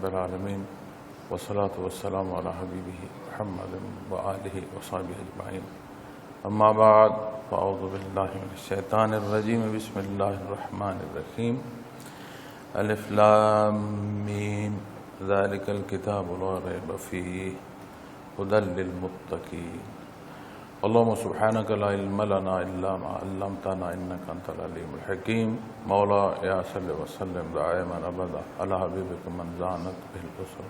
رب العالمين والصلاة والسلام على حبيبه محمد وآله وصحبه أجمعين أما بعد فأعوذ بالله من الشيطان الرجيم بسم الله الرحمن الرحيم الف لام ميم ذلك الكتاب لا ريب فيه هدى للمتقين اللهم سبحانك لا علم لنا إلا ما علمتنا إنك أنت العليم الحكيم مولا يا صل وسلم دائما أبدا على حبيبك من زانت به البصر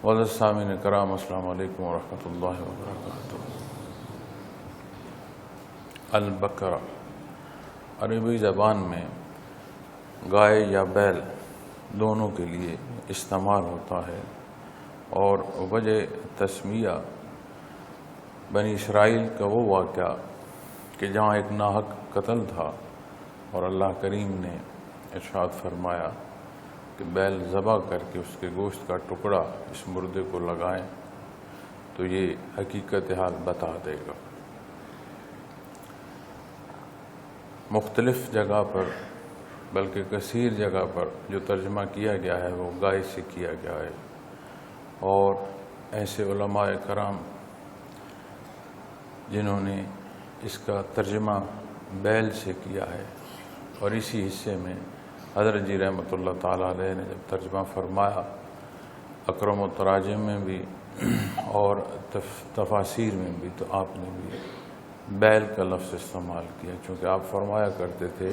والسامعين الكرام السلام علیکم ورحمۃ اللہ وبرکاتہ۔ البقرہ عربی زبان میں گائے یا بیل دونوں کے لیے استعمال ہوتا ہے، اور وجہ تسمیہ بنی اسرائیل کا وہ واقعہ کہ جہاں ایک ناحق قتل تھا اور اللہ کریم نے ارشاد فرمایا کہ بیل ذبح کر کے اس کے گوشت کا ٹکڑا اس مردے کو لگائیں تو یہ حقیقت حال بتا دے گا۔ مختلف جگہ پر بلکہ کثیر جگہ پر جو ترجمہ کیا گیا ہے وہ گائے سے کیا گیا ہے، اور ایسے علماء کرام جنہوں نے اس کا ترجمہ بیل سے کیا ہے، اور اسی حصے میں حضرت جی رحمۃ اللہ تعالیٰ علیہ نے جب ترجمہ فرمایا اکرم التراجم میں بھی اور تفاسیر میں بھی، تو آپ نے بھی بیل کا لفظ استعمال کیا، چونکہ آپ فرمایا کرتے تھے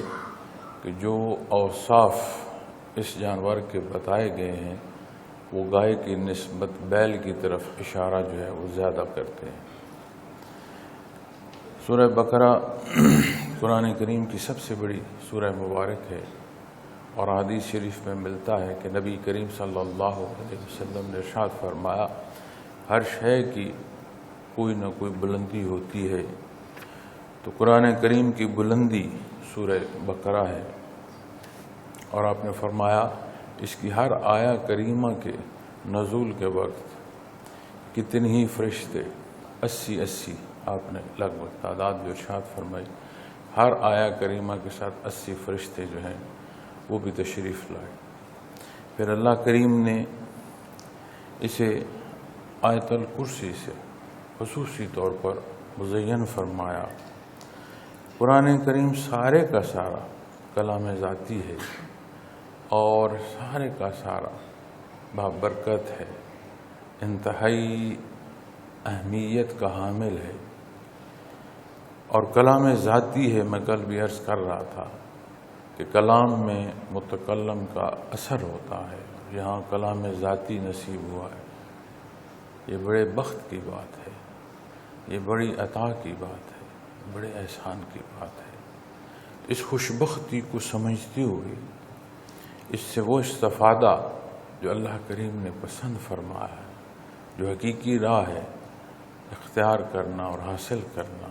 کہ جو اوصاف اس جانور کے بتائے گئے ہیں وہ گائے کی نسبت بیل کی طرف اشارہ جو ہے وہ زیادہ کرتے ہیں۔ سورہ بقرہ قرآن کریم کی سب سے بڑی سورہ مبارک ہے، اور حدیث شریف میں ملتا ہے کہ نبی کریم صلی اللہ علیہ وسلم نے ارشاد فرمایا ہر شے کی کوئی نہ کوئی بلندی ہوتی ہے، تو قرآن کریم کی بلندی سورہ بقرہ ہے، اور آپ نے فرمایا اس کی ہر آیہ کریمہ کے نزول کے وقت کتنے ہی فرشتے 80 آپ نے لگ بھگ تعداد جو ارشاد فرمائی، ہر آیہ کریمہ کے ساتھ 80 فرشتے جو ہیں وہ بھی تشریف لائے۔ پھر اللہ کریم نے اسے آیت الکرسی سے خصوصی طور پر مزین فرمایا۔ قرآن کریم سارے کا سارا کلام ذاتی ہے، اور سارے کا سارا بابرکت ہے، انتہائی اہمیت کا حامل ہے، اور کلام ذاتی ہے۔ میں کل بھی عرض کر رہا تھا کہ کلام میں متکلم کا اثر ہوتا ہے، یہاں کلام ذاتی نصیب ہوا ہے، یہ بڑے بخت کی بات ہے، یہ بڑی عطا کی بات ہے، بڑے احسان کی بات ہے۔ اس خوش بختی کو سمجھتے ہوئے اس سے وہ استفادہ جو اللہ کریم نے پسند فرمایا ہے، جو حقیقی راہ ہے اختیار کرنا اور حاصل کرنا،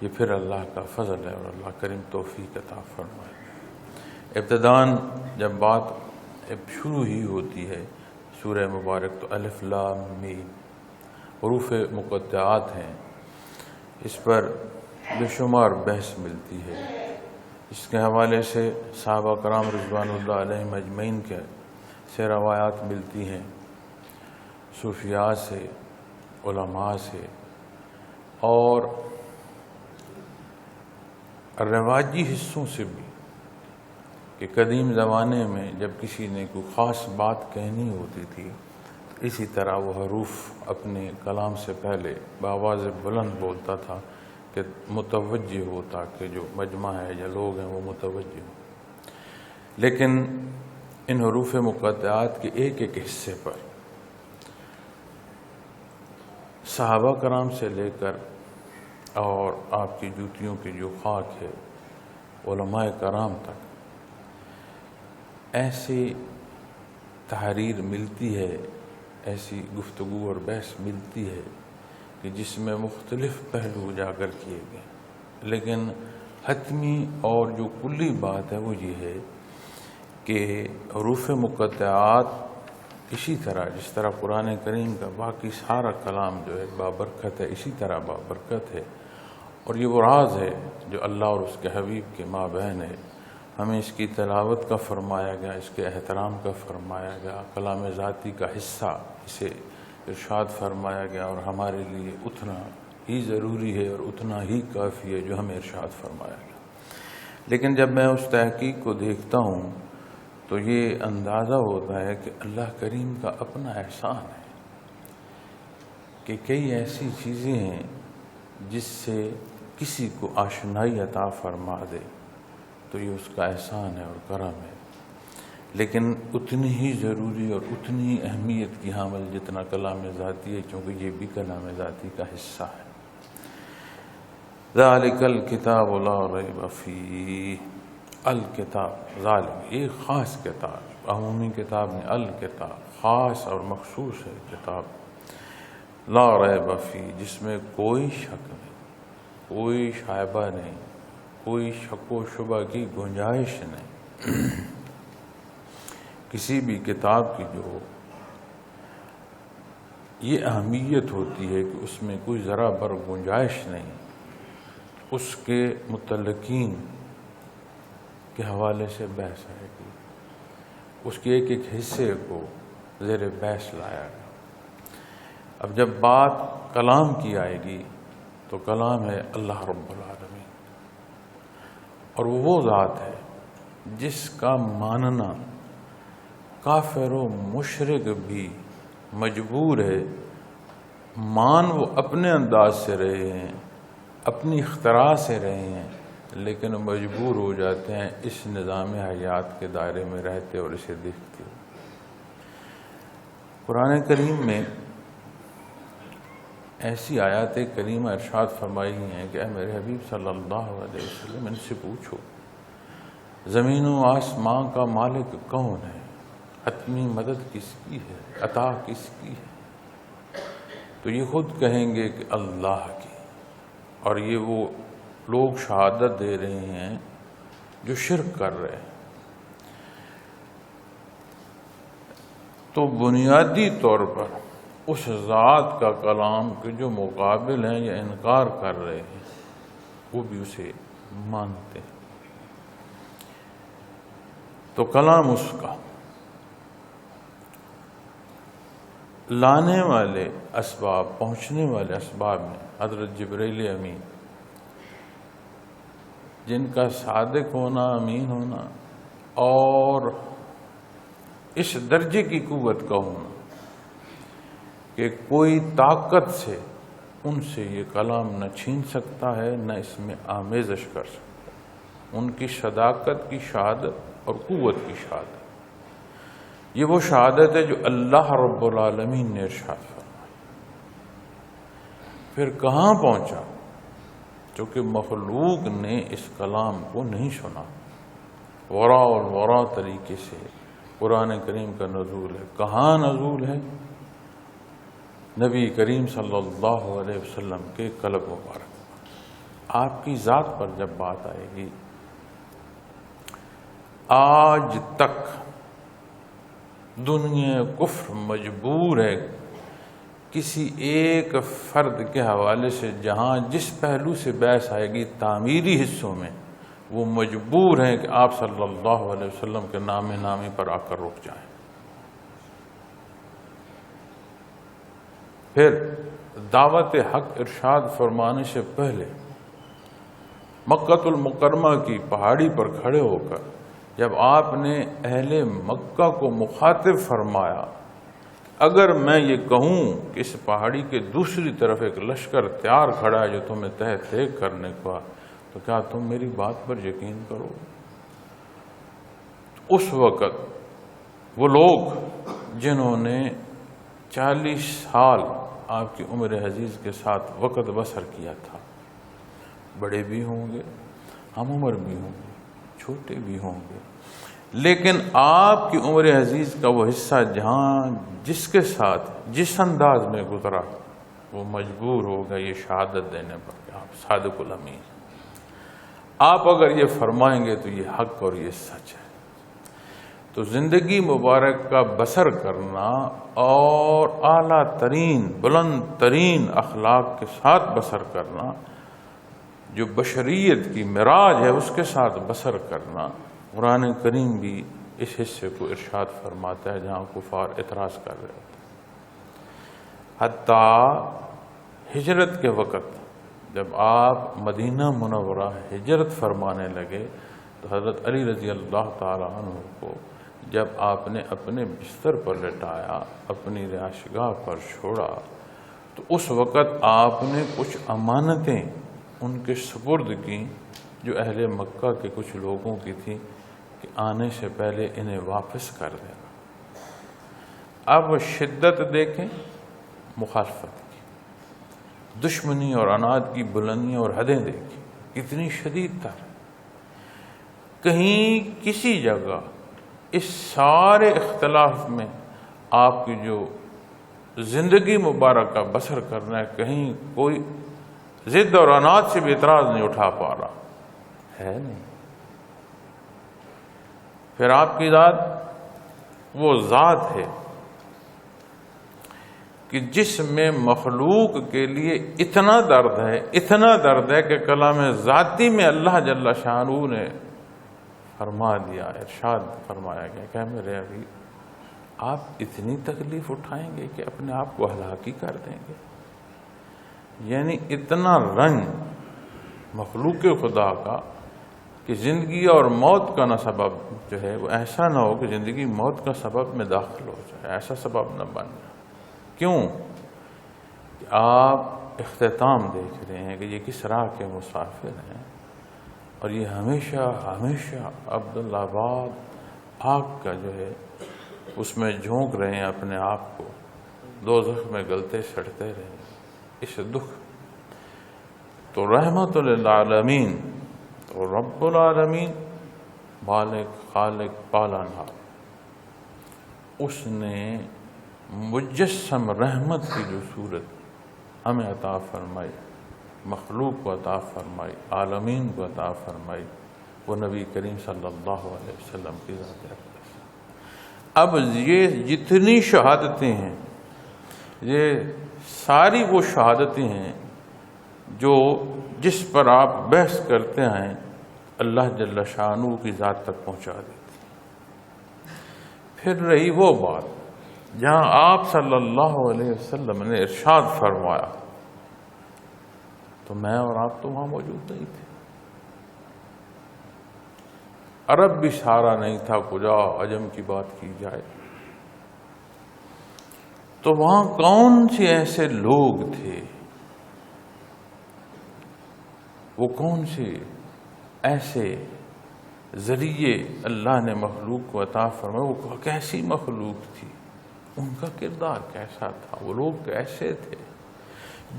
یہ پھر اللہ کا فضل ہے، اور اللہ کریم توفیق عطا فرمائے۔ ابتداً جب بات شروع ہی ہوتی ہے سورہ مبارک تو الف لام میم حروف مقطعات ہیں، اس پر بے شمار بحث ملتی ہے۔ اس کے حوالے سے صحابہ کرام رضوان اللہ علیہم اجمعین سے روایات ملتی ہیں، صوفیاء سے، علماء سے، اور رواجی حصوں سے بھی، کہ قدیم زمانے میں جب کسی نے کوئی خاص بات کہنی ہوتی تھی تو اسی طرح وہ حروف اپنے کلام سے پہلے بآواز بلند بولتا تھا کہ متوجہ ہو، تاکہ جو مجمع ہے یا لوگ ہیں وہ متوجہ ہوں۔ لیکن ان حروف مقطعات کے ایک ایک حصے پر صحابہ کرام سے لے کر اور آپ کی جوتیوں کی جو خاک ہے علماء کرام تک ایسی تحریر ملتی ہے، ایسی گفتگو اور بحث ملتی ہے کہ جس میں مختلف پہلو اجاگر کیے گئے، لیکن حتمی اور جو کلی بات ہے وہ یہ ہے کہ حروف مقطعات اسی طرح جس طرح قرآن کریم کا باقی سارا کلام جو ہے بابرکت ہے، اسی طرح بابرکت ہے، اور یہ وہ راز ہے جو اللہ اور اس کے حبیب کے مابین ہے۔ ہمیں اس کی تلاوت کا فرمایا گیا، اس کے احترام کا فرمایا گیا، کلام ذاتی کا حصہ اسے ارشاد فرمایا گیا، اور ہمارے لیے اتنا ہی ضروری ہے اور اتنا ہی کافی ہے جو ہمیں ارشاد فرمایا گیا۔ لیکن جب میں اس تحقیق کو دیکھتا ہوں تو یہ اندازہ ہوتا ہے کہ اللہ کریم کا اپنا احسان ہے کہ کئی ایسی چیزیں ہیں جس سے کسی کو آشنائی عطا فرما دے تو یہ اس کا احسان ہے اور کرم ہے، لیکن اتنی ہی ضروری اور اتنی ہی اہمیت کی حامل جتنا کلام ذاتی ہے، کیونکہ یہ بھی کلام ذاتی کا حصہ ہے۔ ذالک الکتاب لا ریب فیہ، الکتاب ذالک ایک خاص کتاب، عمومی کتاب میں الکتاب خاص اور مخصوص ہے کتاب، لا ریب فیہ جس میں کوئی شک نہیں، کوئی شائبہ نہیں، کوئی شک و شبہ کی گنجائش نہیں۔ کسی بھی کتاب کی جو یہ اہمیت ہوتی ہے کہ اس میں کوئی ذرا بر گنجائش نہیں، اس کے متعلقین کے حوالے سے بحث آئے گی، اس کے ایک ایک حصے کو زیر بحث لایا گیا۔ اب جب بات کلام کی آئے گی تو کلام ہے اللہ رب العالمین، اور وہ ذات ہے جس کا ماننا کافر و مشرک بھی مجبور ہے، مان وہ اپنے انداز سے رہے ہیں، اپنی اختراع سے رہے ہیں، لیکن مجبور ہو جاتے ہیں اس نظام حیات کے دائرے میں رہتے اور اسے دیکھتے ہوئے۔ قرآن کریم میں ایسی آیات کریمہ ارشاد فرمائی ہیں کہ اے میرے حبیب صلی اللہ علیہ وسلم ان سے پوچھو زمین و آسمان کا مالک کون ہے، حتمی مدد کس کی ہے، عطا کس کی ہے؟ تو یہ خود کہیں گے کہ اللہ کی، اور یہ وہ لوگ شہادت دے رہے ہیں جو شرک کر رہے ہیں۔ تو بنیادی طور پر اس ذات کا کلام کے جو مقابل ہیں یا انکار کر رہے ہیں وہ بھی اسے مانتے ہیں۔ تو کلام اس کا لانے والے اسباب، پہنچنے والے اسباب میں حضرت جبرائیل امین، جن کا صادق ہونا، امین ہونا، اور اس درجے کی قوت کا ہونا کہ کوئی طاقت سے ان سے یہ کلام نہ چھین سکتا ہے، نہ اس میں آمیزش کر سکتا ہے۔ ان کی صداقت کی شہادت اور قوت کی شہادت، یہ وہ شہادت ہے جو اللہ رب العالمین نے ارشاد فرمائی۔ پھر کہاں پہنچا؟ چونکہ مخلوق نے اس کلام کو نہیں سنا، ورا الورا طریقے سے قرآن کریم کا نزول ہے۔ کہاں نزول ہے؟ نبی کریم صلی اللہ علیہ وسلم کے قلب مبارک۔ آپ کی ذات پر جب بات آئے گی، آج تک دنیا کفر مجبور ہے کسی ایک فرد کے حوالے سے، جہاں جس پہلو سے بحث آئے گی تعمیری حصوں میں، وہ مجبور ہیں کہ آپ صلی اللہ علیہ وسلم کے نام نامی پر آ کر رک جائیں۔ پھر دعوت حق ارشاد فرمانے سے پہلے مکہ المکرمہ کی پہاڑی پر کھڑے ہو کر جب آپ نے اہل مکہ کو مخاطب فرمایا، اگر میں یہ کہوں کہ اس پہاڑی کے دوسری طرف ایک لشکر تیار کھڑا ہے جو تمہیں تحت کرنے کا، تو کیا تم میری بات پر یقین کرو؟ اس وقت وہ لوگ جنہوں نے 40 سال آپ کی عمر عزیز کے ساتھ وقت بسر کیا تھا، بڑے بھی ہوں گے، ہم عمر بھی ہوں گے، چھوٹے بھی ہوں گے، لیکن آپ کی عمر عزیز کا وہ حصہ جہاں جس کے ساتھ جس انداز میں گزرا، وہ مجبور ہوگا یہ شہادت دینے پر کہ آپ صادق الامین۔ آپ اگر یہ فرمائیں گے تو یہ حق اور یہ سچ ہے۔ تو زندگی مبارک کا بسر کرنا اور اعلیٰ ترین بلند ترین اخلاق کے ساتھ بسر کرنا، جو بشریت کی معراج ہے اس کے ساتھ بسر کرنا، قرآن کریم بھی اس حصے کو ارشاد فرماتا ہے جہاں کفار اعتراض کر رہے ہوتے ہیں۔ حتیٰ ہجرت کے وقت جب آپ مدینہ منورہ ہجرت فرمانے لگے تو حضرت علی رضی اللہ تعالیٰ عنہ کو جب آپ نے اپنے بستر پر لٹایا، اپنی رہائشگاہ پر چھوڑا، تو اس وقت آپ نے کچھ امانتیں ان کے سپرد کی جو اہل مکہ کے کچھ لوگوں کی تھی کہ آنے سے پہلے انہیں واپس کر دینا۔ اب شدت دیکھیں مخالفت کی، دشمنی اور عناد کی بلندیاں اور حدیں دیکھیں کتنی شدید تر۔ کہیں کسی جگہ اس سارے اختلاف میں آپ کی جو زندگی مبارکہ بسر کرنا ہے، کہیں کوئی ضد اور عناد سے بھی اعتراض نہیں اٹھا پا رہا ہے، نہیں۔ پھر آپ کی ذات وہ ذات ہے کہ جس میں مخلوق کے لیے اتنا درد ہے کہ کلام ذاتی میں اللہ جل شانہ نے فرما دیا، ارشاد فرمایا گیا کہ میرے ابھی آپ اتنی تکلیف اٹھائیں گے کہ اپنے آپ کو ہلاکی کر دیں گے۔ یعنی اتنا رنج مخلوق خدا کا کہ زندگی اور موت کا نہ سبب جو ہے وہ ایسا نہ ہو کہ زندگی موت کا سبب میں داخل ہو جائے، ایسا سبب نہ بن جائے۔ کیوں کہ آپ اختتام دیکھ رہے ہیں کہ یہ کس راہ کے مسافر ہیں، اور یہ ہمیشہ عبداللہ آباد آگ کا جو ہے اس میں جھونک رہے ہیں اپنے آپ کو، دوزخ میں گلتے سڑتے رہے ہیں اس دکھ۔ تو رحمت للعالمین، تو رب العالمین، مالک خالق پالنہار، اس نے مجسم رحمت کی جو صورت ہمیں عطا فرمائی، مخلوق کو عطا فرمائی، عالمین کو عطا فرمائی، وہ نبی کریم صلی اللہ علیہ وسلم کی ذات اقدس۔ اب یہ جتنی شہادتیں ہیں، یہ ساری وہ شہادتیں ہیں جو جس پر آپ بحث کرتے ہیں اللہ جل شانہ کی ذات تک پہنچا دیتی۔ پھر رہی وہ بات جہاں آپ صلی اللہ علیہ وسلم نے ارشاد فرمایا، تو میں اور آپ تو وہاں موجود نہیں تھے، عرب بھی سارا نہیں تھا، کجا عجم کی بات کی جائے۔ تو وہاں کون سے ایسے لوگ تھے، وہ کون سے ایسے ذریعے اللہ نے مخلوق کو عطا فرمایا، وہ کیسی مخلوق تھی، ان کا کردار کیسا تھا، وہ لوگ کیسے تھے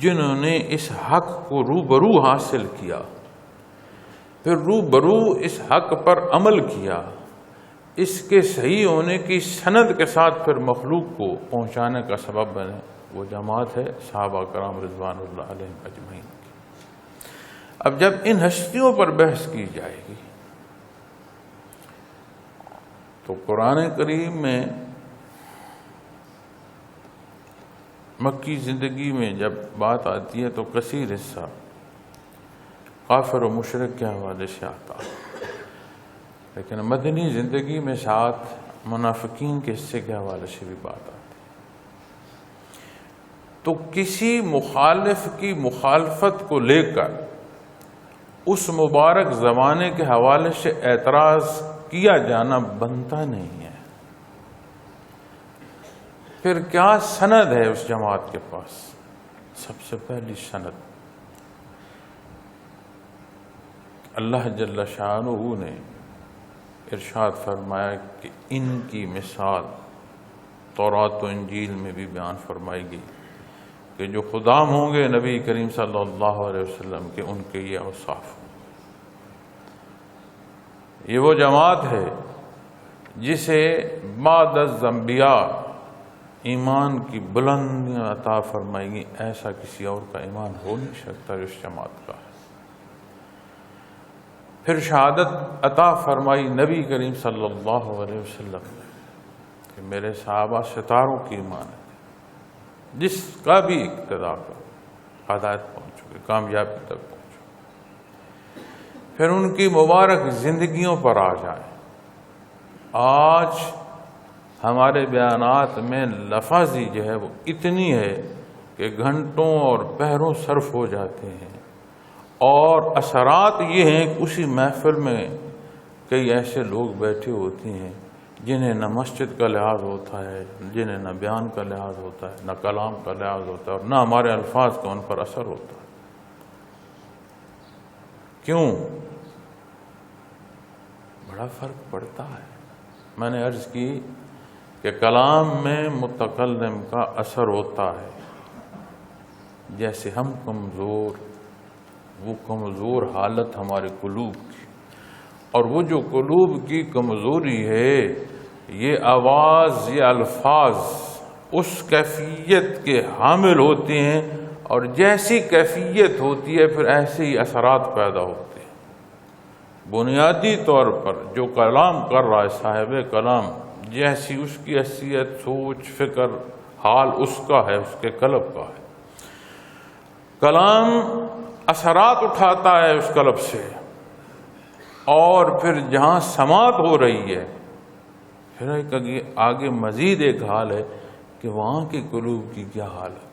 جنہوں نے اس حق کو روبرو حاصل کیا، پھر روبرو اس حق پر عمل کیا، اس کے صحیح ہونے کی سند کے ساتھ پھر مخلوق کو پہنچانے کا سبب بنے۔ وہ جماعت ہے صحابہ کرام رضوان اللہ علیہم اجمعین کی۔ اب جب ان ہستیوں پر بحث کی جائے گی تو قرآن کریم میں مکی زندگی میں جب بات آتی ہے تو کثیر حصہ کافر و مشرک کے حوالے سے آتا ہے، لیکن مدنی زندگی میں ساتھ منافقین کے حصے کے حوالے سے بھی بات آتی ہے۔ تو کسی مخالف کی مخالفت کو لے کر اس مبارک زمانے کے حوالے سے اعتراض کیا جانا بنتا نہیں ہے۔ پھر کیا سند ہے اس جماعت کے پاس؟ سب سے پہلی سند اللہ جل شانہ نے ارشاد فرمایا کہ ان کی مثال تورات و انجیل میں بھی بیان فرمائی گئی کہ جو خدام ہوں گے نبی کریم صلی اللہ علیہ وسلم کے، ان کے یہ اوصاف۔ یہ وہ جماعت ہے جسے بعد الانبیاء ایمان کی بلندیاں عطا فرمائے گی، ایسا کسی اور کا ایمان ہو نہیں سکتا جو اس جماعت کا ہے۔ پھر شہادت عطا فرمائی نبی کریم صلی اللہ علیہ وسلم نے کہ میرے صحابہ ستاروں کی ایمان ہے، جس کا بھی اقتدا کرو ہدایت پہنچو گے، کامیابی تک پہنچو۔ پھر ان کی مبارک زندگیوں پر آ جائیں آج ہمارے بیانات میں لفظی جو ہے وہ اتنی ہے کہ گھنٹوں اور پہروں صرف ہو جاتے ہیں، اور اثرات یہ ہیں کہ اسی محفل میں کئی ایسے لوگ بیٹھے ہوتے ہیں جنہیں نہ مسجد کا لحاظ ہوتا ہے، جنہیں نہ بیان کا لحاظ ہوتا ہے، نہ کلام کا لحاظ ہوتا ہے، اور نہ ہمارے الفاظ کا ان پر اثر ہوتا ہے۔ کیوں؟ بڑا فرق پڑتا ہے۔ میں نے عرض کی کہ کلام میں متکلم کا اثر ہوتا ہے، جیسے ہم کمزور، وہ کمزور حالت ہمارے قلوب کی، اور وہ جو قلوب کی کمزوری ہے، یہ آواز، یہ الفاظ اس کیفیت کے حامل ہوتے ہیں، اور جیسی کیفیت ہوتی ہے پھر ایسے ہی اثرات پیدا ہوتے ہیں۔ بنیادی طور پر جو کلام کر رہا ہے صاحب کلام، جیسی اس کی حیثیت، سوچ، فکر، حال اس کا ہے، اس کے قلب کا ہے، کلام اثرات اٹھاتا ہے اس قلب سے، اور پھر جہاں سماعت ہو رہی ہے، پھر آگے مزید ایک حال ہے کہ وہاں کے قلوب کی کیا حالت ہے۔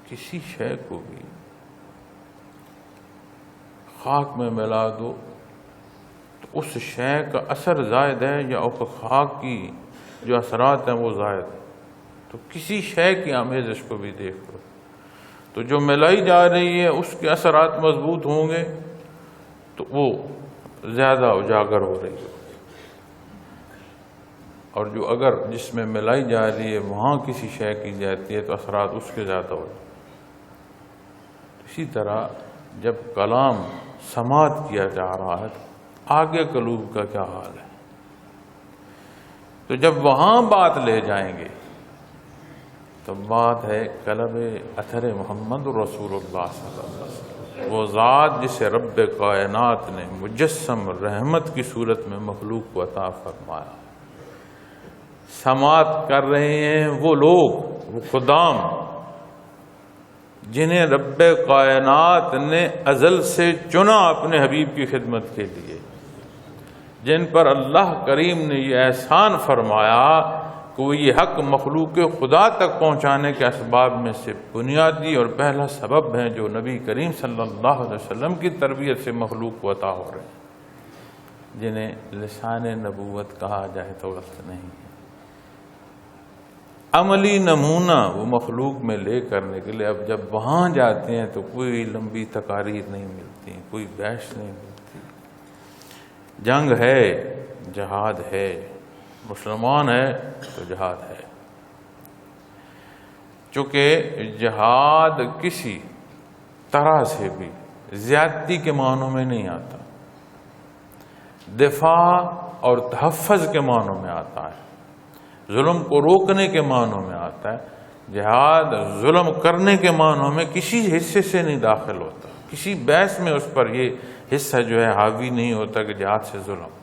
کسی شے کو بھی خاک میں ملا دو تو اس شے کا اثر زائد ہے، یا خاک کی جو اثرات ہیں وہ زائد ہیں۔ تو کسی شے کی آمیزش کو بھی دیکھ لو، تو جو ملائی جا رہی ہے اس کے اثرات مضبوط ہوں گے تو وہ زیادہ اجاگر ہو رہی ہے، اور جو اگر جس میں ملائی جا رہی ہے وہاں کسی شے کی جاتی ہے تو اثرات اس کے زیادہ ہو جاتے ہیں۔ اسی طرح جب کلام سماعت کیا جا رہا ہے تو آگے قلوب کا کیا حال ہے، تو جب وہاں بات لے جائیں گے تو بات ہے قلب اثر محمد رسول اللہ صلی اللہ علیہ وسلم، وہ ذات جسے رب کائنات نے مجسم رحمت کی صورت میں مخلوق کو عطا فرمایا۔ سماعت کر رہے ہیں وہ لوگ، وہ خدام جنہیں رب کائنات نے ازل سے چنا اپنے حبیب کی خدمت کے لیے، جن پر اللہ کریم نے یہ احسان فرمایا کہ وہ یہ حق مخلوق خدا تک پہنچانے کے اسباب میں سے بنیادی اور پہلا سبب ہیں، جو نبی کریم صلی اللہ علیہ وسلم کی تربیت سے مخلوق کو عطا ہو رہے ہیں، جنہیں لسان نبوت کہا جائے تو غلط نہیں ہے۔ عملی نمونہ وہ مخلوق میں لے کرنے کے لیے اب جب وہاں جاتے ہیں تو کوئی لمبی تقاریر نہیں ملتی، کوئی بحث نہیں ملتی۔ جنگ ہے، جہاد ہے، مسلمان ہے تو جہاد ہے، چونکہ جہاد کسی طرح سے بھی زیادتی کے معنوں میں نہیں آتا، دفاع اور تحفظ کے معنوں میں آتا ہے، ظلم کو روکنے کے معنوں میں آتا ہے۔ جہاد ظلم کرنے کے معنوں میں کسی حصے سے نہیں داخل ہوتا، کسی بحث میں اس پر یہ حصہ جو ہے حاوی نہیں ہوتا کہ جہاد سے ظلم۔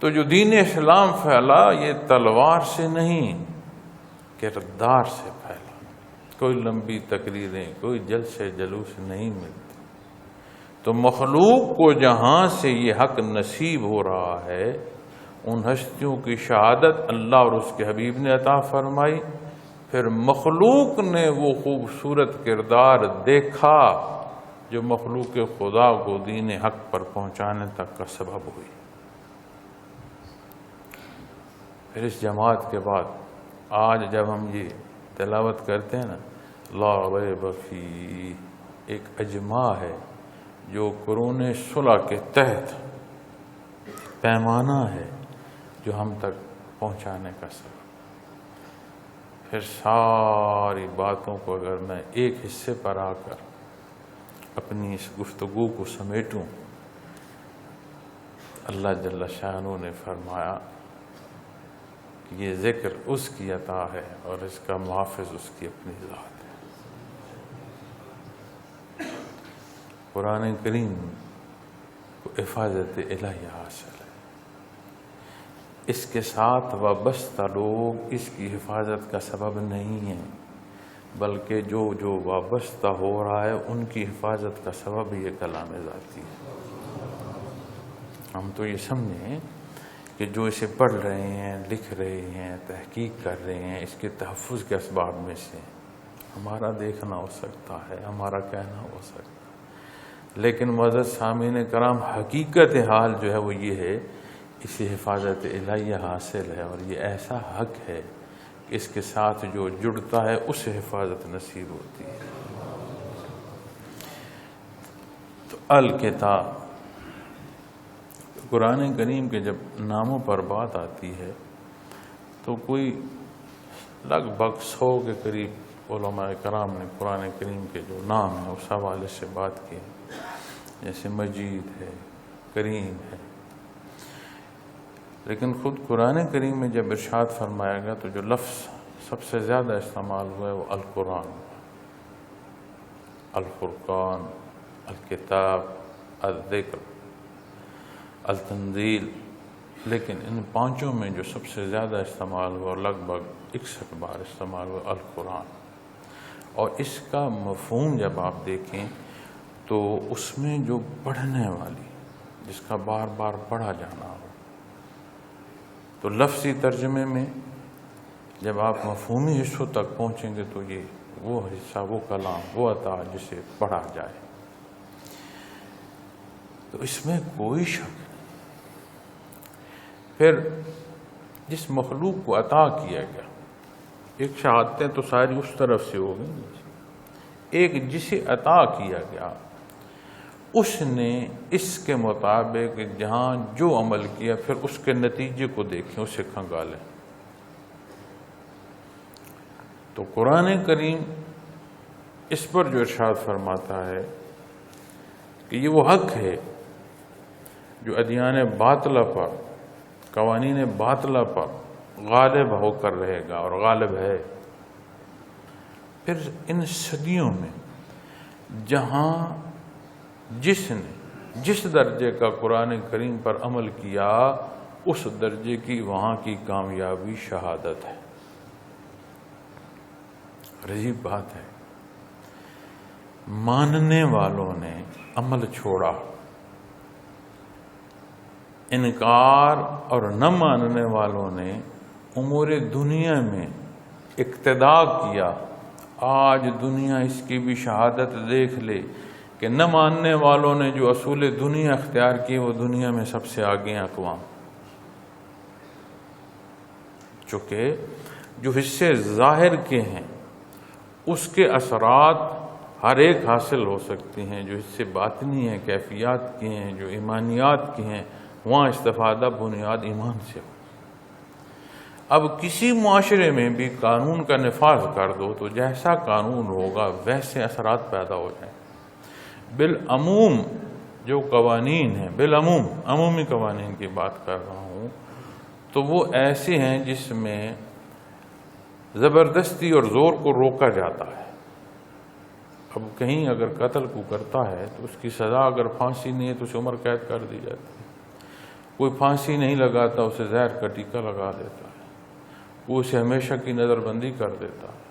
تو جو دین اسلام پھیلا یہ تلوار سے نہیں، کردار سے پھیلا۔ کوئی لمبی تقریریں، کوئی جلسے جلوس نہیں ملتی۔ تو مخلوق کو جہاں سے یہ حق نصیب ہو رہا ہے، ان ہستیوں کی شہادت اللہ اور اس کے حبیب نے عطا فرمائی، پھر مخلوق نے وہ خوبصورت کردار دیکھا جو مخلوق خدا کو دین حق پر پہنچانے تک کا سبب ہوئی۔ پھر اس جماعت کے بعد آج جب ہم یہ تلاوت کرتے ہیں نا، لا ریب فیہ، ایک اجماع ہے جو قرون صلح کے تحت پیمانہ ہے جو ہم تک پہنچانے کا سبب۔ پھر ساری باتوں کو اگر میں ایک حصے پر آ کر اپنی اس گفتگو کو سمیٹوں، اللہ جل شانہ نے فرمایا کہ یہ ذکر اس کی عطا ہے اور اس کا محافظ اس کی اپنی ذات ہے۔ قرآن کریم کو حفاظت الہی حاصل ہے، اس کے ساتھ وابستہ لوگ اس کی حفاظت کا سبب نہیں ہیں، بلکہ جو وابستہ ہو رہا ہے ان کی حفاظت کا سبب یہ کلام ذاتی ہے۔ ہم تو یہ سمجھیں کہ جو اسے پڑھ رہے ہیں، لکھ رہے ہیں، تحقیق کر رہے ہیں، اس کے تحفظ کے اسباب میں سے ہمارا دیکھنا ہو سکتا ہے، ہمارا کہنا ہو سکتا ہے، لیکن معزز سامعین کرام، حقیقت حال جو ہے وہ یہ ہے، اسی حفاظت الہیہ حاصل ہے، اور یہ ایسا حق ہے کہ اس کے ساتھ جو جڑتا ہے اسے حفاظت نصیب ہوتی ہے۔ تو الکتاب، قرآن کریم کے جب ناموں پر بات آتی ہے تو کوئی لگ بھگ 100 کے قریب علماء کرام نے قرآن کریم کے جو نام ہیں اس حوالے سے بات کی، جیسے مجید ہے، کریم ہے، لیکن خود قرآن کریم میں جب ارشاد فرمایا گیا تو جو لفظ سب سے زیادہ استعمال ہوا ہے وہ القرآن، الفرقان، الکتاب، الذکر، التنزیل، لیکن ان پانچوں میں جو سب سے زیادہ استعمال ہوا اور لگ بھگ 61 بار استعمال ہوا القرآن۔ اور اس کا مفہوم جب آپ دیکھیں تو اس میں جو پڑھنے والی، جس کا بار بار پڑھا جانا ہو، تو لفظی ترجمے میں جب آپ مفہومی حصوں تک پہنچیں گے تو یہ وہ حصہ، وہ کلام، وہ عطا جسے پڑھا جائے، تو اس میں کوئی شک نہیں۔ پھر جس مخلوق کو عطا کیا گیا، ایک شہادتیں تو ساری اس طرف سے ہو گئی، ایک جسے عطا کیا گیا اس نے اس کے مطابق جہاں جو عمل کیا پھر اس کے نتیجے کو دیکھیں، اسے کھنگالیں۔ تو قرآن کریم اس پر جو ارشاد فرماتا ہے کہ یہ وہ حق ہے جو ادیان باطلہ پر، قوانین باطلہ پر غالب ہو کر رہے گا اور غالب ہے۔ پھر ان صدیوں میں جہاں جس نے جس درجے کا قرآن کریم پر عمل کیا اس درجے کی وہاں کی کامیابی شہادت ہے۔ عجیب بات ہے، ماننے والوں نے عمل چھوڑا، انکار اور نہ ماننے والوں نے امور دنیا میں اقتدا کیا۔ آج دنیا اس کی بھی شہادت دیکھ لے کہ نہ ماننے والوں نے جو اصول دنیا اختیار کی وہ دنیا میں سب سے آگے ہیں اقوام، چونکہ جو حصے ظاہر کے ہیں اس کے اثرات ہر ایک حاصل ہو سکتے ہیں، جو حصے باطنی ہیں، کیفیات کے ہیں، جو ایمانیات کے ہیں، وہاں استفادہ بنیاد ایمان سے ہو۔ اب کسی معاشرے میں بھی قانون کا نفاذ کر دو تو جیسا قانون ہوگا ویسے اثرات پیدا ہو جائیں۔ بالعموم جو قوانین ہیں، بالعموم عمومی قوانین کی بات کر رہا ہوں، تو وہ ایسے ہیں جس میں زبردستی اور زور کو روکا جاتا ہے۔ اب کہیں اگر قتل کو کرتا ہے تو اس کی سزا اگر پھانسی نہیں ہے تو اسے عمر قید کر دی جاتی ہے، کوئی پھانسی نہیں لگاتا اسے زہر کا ٹیکہ لگا دیتا ہے، وہ اسے ہمیشہ کی نظر بندی کر دیتا ہے۔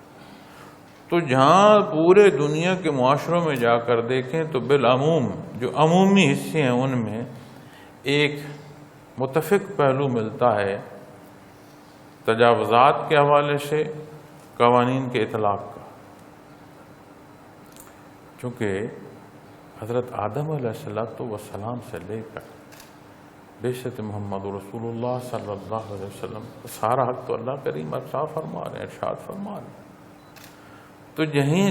تو جہاں پورے دنیا کے معاشروں میں جا کر دیکھیں تو بالعموم جو عمومی حصے ہیں ان میں ایک متفق پہلو ملتا ہے تجاوزات کے حوالے سے قوانین کے اطلاق کا، چونکہ حضرت آدم علیہ السلام سے لے کر بعثت محمد رسول اللہ صلی اللہ علیہ وسلم سارا حق تو اللہ کریم ارشاد فرما رہے ہیں، ارشاد فرما رہے ہیں۔ تو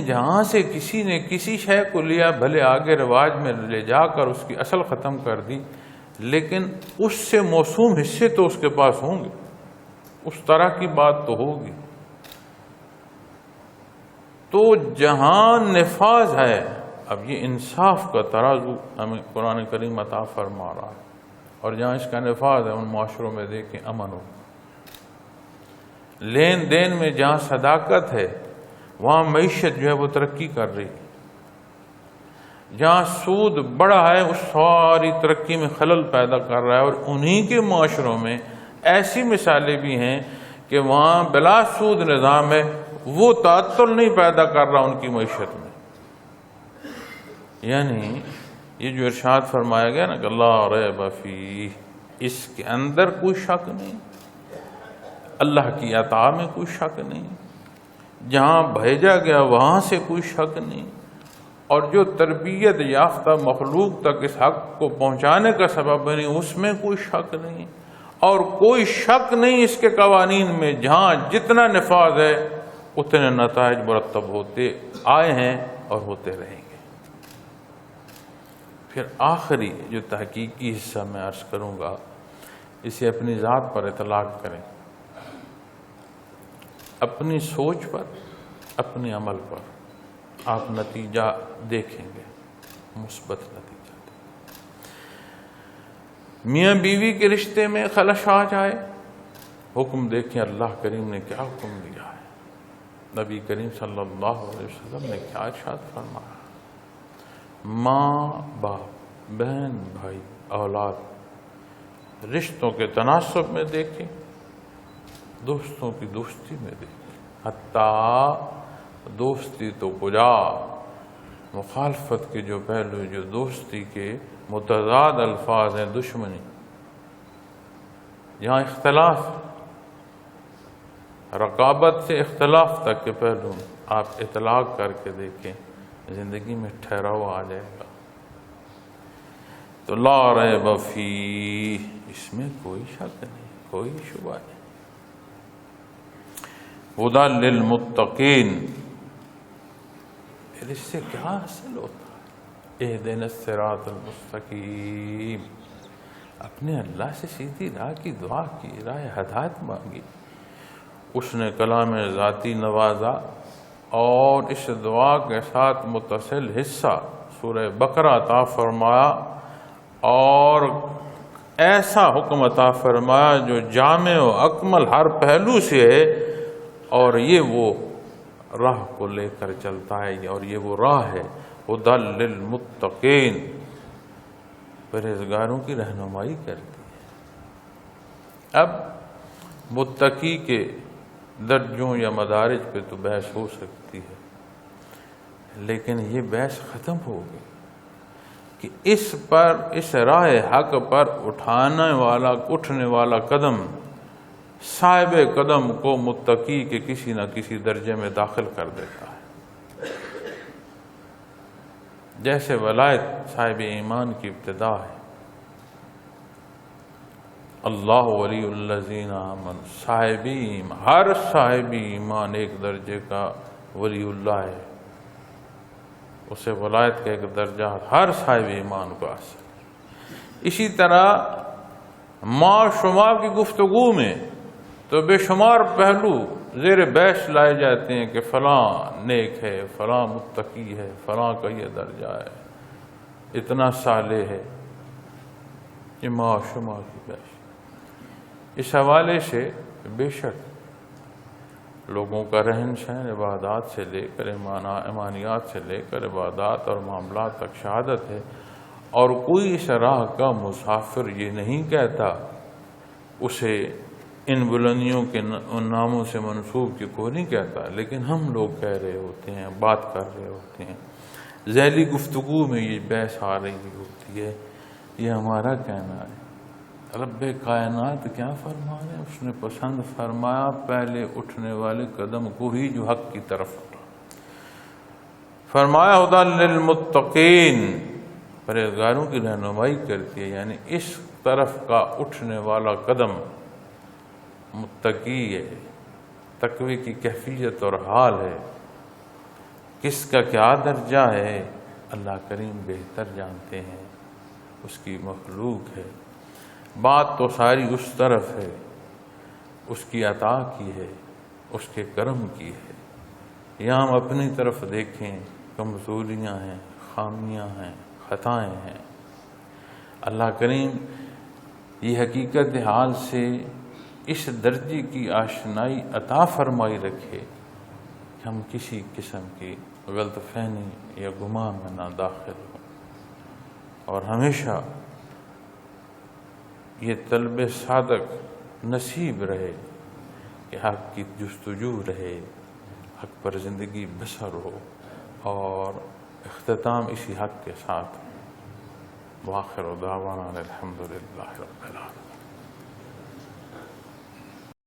جہاں سے کسی نے کسی شے کو لیا، بھلے آگے رواج میں لے جا کر اس کی اصل ختم کر دی، لیکن اس سے موسوم حصے تو اس کے پاس ہوں گے، اس طرح کی بات تو ہوگی۔ تو جہاں نفاذ ہے، اب یہ انصاف کا ترازو ہمیں قرآن کریم عطا فرما رہا ہے، اور جہاں اس کا نفاذ ہے ان معاشروں میں دیکھیں امن ہو، لین دین میں جہاں صداقت ہے وہاں معیشت جو ہے وہ ترقی کر رہی، جہاں سود بڑا ہے اس ساری ترقی میں خلل پیدا کر رہا ہے، اور انہی کے معاشروں میں ایسی مثالیں بھی ہیں کہ وہاں بلا سود نظام ہے، وہ تعطل نہیں پیدا کر رہا ان کی معیشت میں۔ یعنی یہ جو ارشاد فرمایا گیا نا کہ لا ریب فیہ، اس کے اندر کوئی شک نہیں، اللہ کی عطا میں کوئی شک نہیں، جہاں بھیجا گیا وہاں سے کوئی شک نہیں، اور جو تربیت یافتہ مخلوق تک اس حق کو پہنچانے کا سبب بنی اس میں کوئی شک نہیں، اور کوئی شک نہیں اس کے قوانین میں، جہاں جتنا نفاذ ہے اتنے نتائج مرتب ہوتے آئے ہیں اور ہوتے رہیں گے۔ پھر آخری جو تحقیقی حصہ میں عرض کروں گا، اسے اپنی ذات پر اطلاق کریں، اپنی سوچ پر، اپنے عمل پر آپ نتیجہ دیکھیں گے، مثبت نتیجہ دیکھیں گے۔ میاں بیوی کے رشتے میں خلش آ جائے، حکم دیکھیں اللہ کریم نے کیا حکم دیا ہے، نبی کریم صلی اللہ علیہ وسلم نے کیا ارشاد فرمایا۔ ماں باپ، بہن بھائی، اولاد، رشتوں کے تناسب میں دیکھیں، دوستوں کی دوستی میں دیکھیں، حتیٰ دوستی تو کجا، مخالفت کے جو پہلو، جو دوستی کے متضاد الفاظ ہیں، دشمنی، یہاں اختلاف، رقابت سے اختلاف تک کے پہلو آپ اطلاق کر کے دیکھیں، زندگی میں ٹھہراؤ آ جائے گا۔ تو لا ریب فیہ، اس میں کوئی شک نہیں، کوئی شبہ نہیں۔ ہدی للمتقین، پھر اس سے کیا حاصل ہوتا ہے؟ اہدنا الصراط المستقیم، اپنے اللہ سے سیدھی راہ کی دعا کی، راہ ہدایت مانگی، اس نے کلام ذاتی نوازا، اور اس دعا کے ساتھ متصل حصہ سورہ بقرہ عطا فرمایا، اور ایسا حکم عطا فرمایا جو جامع و اکمل ہر پہلو سے ہے، اور یہ وہ راہ کو لے کر چلتا ہے، اور یہ وہ راہ ہے ہدی للمتقین، پرہیزگاروں کی رہنمائی کرتی ہے۔ اب متقی کے درجوں یا مدارج پہ تو بحث ہو سکتی ہے، لیکن یہ بحث ختم ہو گئی کہ اس راہ حق پر اٹھنے والا قدم صاحب قدم کو متقی کے کسی نہ کسی درجے میں داخل کر دیتا ہے۔ جیسے ولایت صاحب ایمان کی ابتدا ہے، اللہ ولی الذین آمنوا، ہر صاحب ایمان ایک درجے کا ولی اللہ ہے، اسے ولایت کا ایک درجہ ہر صاحب ایمان کو حاصل ہے۔ اسی طرح ما شمار کی گفتگو میں تو بے شمار پہلو زیر بحث لائے جاتے ہیں کہ فلاں نیک ہے، فلاں متقی ہے، فلاں کا یہ درجہ ہے، اتنا صالح ہے، یہ ما شمار کی بحث۔ اس حوالے سے بے شک لوگوں کا رہن سہن عبادات سے لے کر ایمانیات سے لے کر عبادات اور معاملات تک شہادت ہے، اور کوئی اس راہ کا مسافر یہ نہیں کہتا، اسے ان بلندیوں کے ان ناموں سے منسوب کی کوئی نہیں کہتا، لیکن ہم لوگ کہہ رہے ہوتے ہیں، بات کر رہے ہوتے ہیں، ذیلی گفتگو میں یہ بحث آ رہی ہوتی ہے، یہ ہمارا کہنا ہے۔ رب کائنات کیا فرما رہے ہیں؟ اس نے پسند فرمایا پہلے اٹھنے والے قدم کو ہی جو حق کی طرف اٹھا، فرمایا ہدی للمتقین، پرہیزگاروں کی رہنمائی کرتی ہے، یعنی اس طرف کا اٹھنے والا قدم متقی ہے، تقوی کی کیفیت اور حال ہے، کس کا کیا درجہ ہے اللہ کریم بہتر جانتے ہیں، اس کی مخلوق ہے، بات تو ساری اس طرف ہے، اس کی عطا کی ہے، اس کے کرم کی ہے۔ یہاں ہم اپنی طرف دیکھیں، کمزوریاں ہیں، خامیاں ہیں، خطائیں ہیں، اللہ کریم یہ حقیقت حال سے اس درجے کی آشنائی عطا فرمائی رکھے کہ ہم کسی قسم کی غلط فہمی یا گمان میں نہ داخل ہوں، اور ہمیشہ یہ طلب صادق نصیب رہے کہ حق کی جستجو رہے، حق پر زندگی بسر ہو، اور اختتام اسی حق کے ساتھ وآخر دعوانا الحمدللہ رب العالمین۔